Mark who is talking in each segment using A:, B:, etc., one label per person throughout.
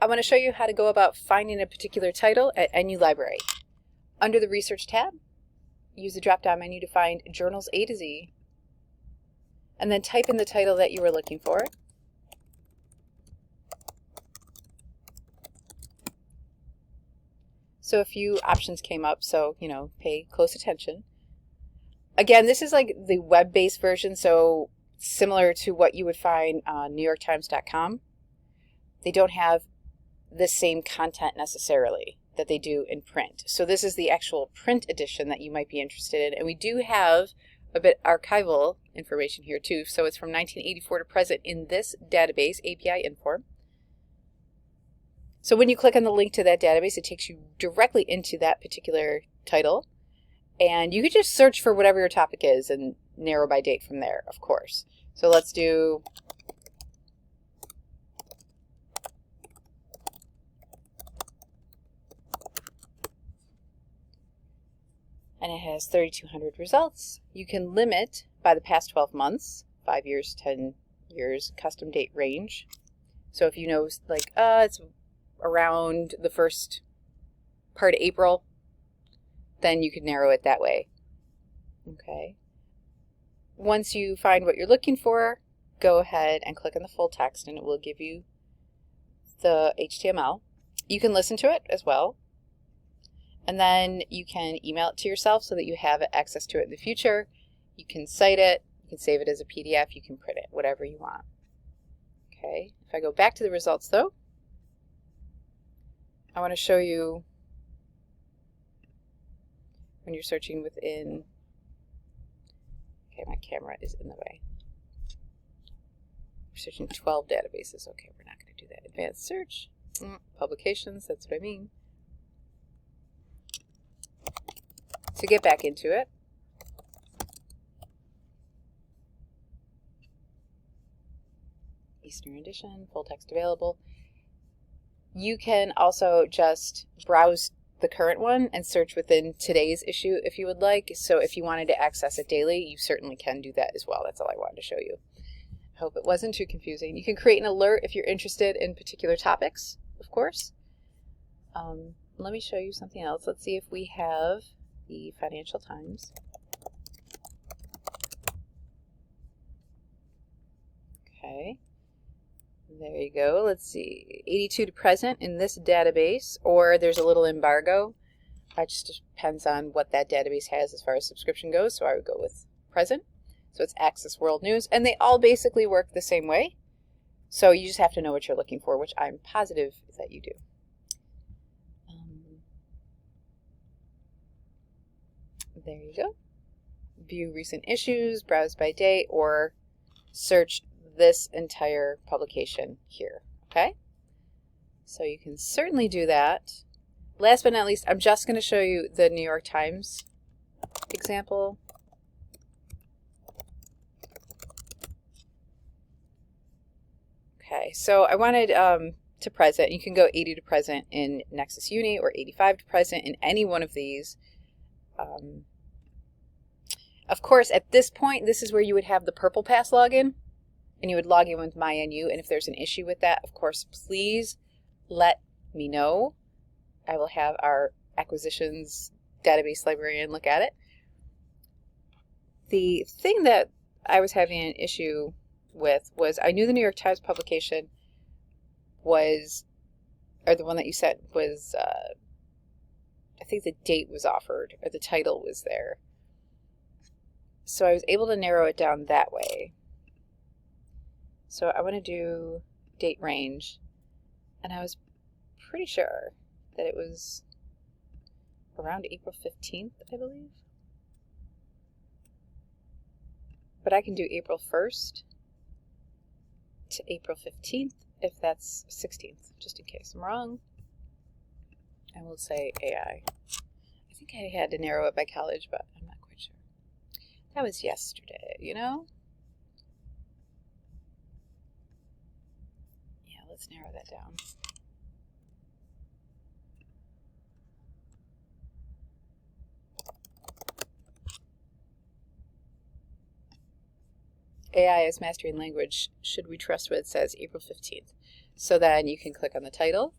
A: I want to show you how to go about finding a particular title at NU Library. Under the Research tab, use the drop-down menu to find Journals A to Z, and then type in the title that you were looking for. So a few options came up, so, pay close attention. Again, this is like the web-based version, so similar to what you would find on NewYorkTimes.com. They don't have the same content necessarily that they do in print. So this is the actual print edition that you might be interested in. And we do have a bit archival information here too. So it's from 1984 to present in this database, API Inform. So when you click on the link to that database, it takes you directly into that particular title. And you could just search for whatever your topic is and narrow by date from there, of course. So let's do and it has 3,200 results. You can limit by the past 12 months, 5 years, 10 years, custom date range. So if you know, like, it's around the first part of April, then you could narrow it that way. Okay. Once you find what you're looking for, go ahead and click on the full text and it will give you the HTML. You can listen to it as well. And then you can email it to yourself so that you have access to it in the future. You can cite it, you can save it as a PDF, you can print it, whatever you want. Okay, if I go back to the results though, I want to show you when you're searching within, okay, my camera is in the way. We're searching 12 databases. Okay, we're not going to do that. Advanced search, publications, that's what I mean. To get back into it, Eastern Edition, full text available. You can also just browse the current one and search within today's issue if you would like. So if you wanted to access it daily, you certainly can do that as well. That's all I wanted to show you. I hope it wasn't too confusing. You can create an alert if you're interested in particular topics, of course. Let me show you something else. Let's see if we have the Financial Times. Okay, there you go. Let's see, 82 to present in this database, or there's a little embargo. It just depends on what that database has as far as subscription goes, so I would go with present. So it's Access World News, and they all basically work the same way. So you just have to know what you're looking for, which I'm positive that you do. There you go. View recent issues, browse by date, or search this entire publication here. Okay? So you can certainly do that. Last but not least, I'm just going to show you the New York Times example. Okay, so I wanted to present. You can go 80 to present in Nexus Uni or 85 to present in any one of these. Of course, at this point, this is where you would have the Purple Pass login, and you would log in with MyNU. And if there's an issue with that, of course, please let me know. I will have our acquisitions database librarian look at it. The thing that I was having an issue with was I knew the New York Times publication was, or the one that you sent was, I think the date was offered, or the title was there. So I was able to narrow it down that way. So I want to do date range, and I was pretty sure that it was around April 15th, I believe. But I can do April 1st to April 15th if that's 16th, just in case I'm wrong. I will say AI. I think I had to narrow it by college, but I'm not quite sure. That was yesterday, you know? Yeah, let's narrow that down. AI is mastering language. Should we trust what it says? April 15th. So then you can click on the title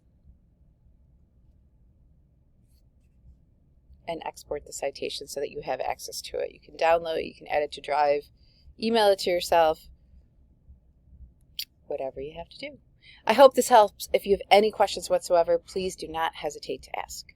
A: and export the citation so that you have access to it. You can download it, you can add it to Drive, email it to yourself, whatever you have to do. I hope this helps. If you have any questions whatsoever, please do not hesitate to ask.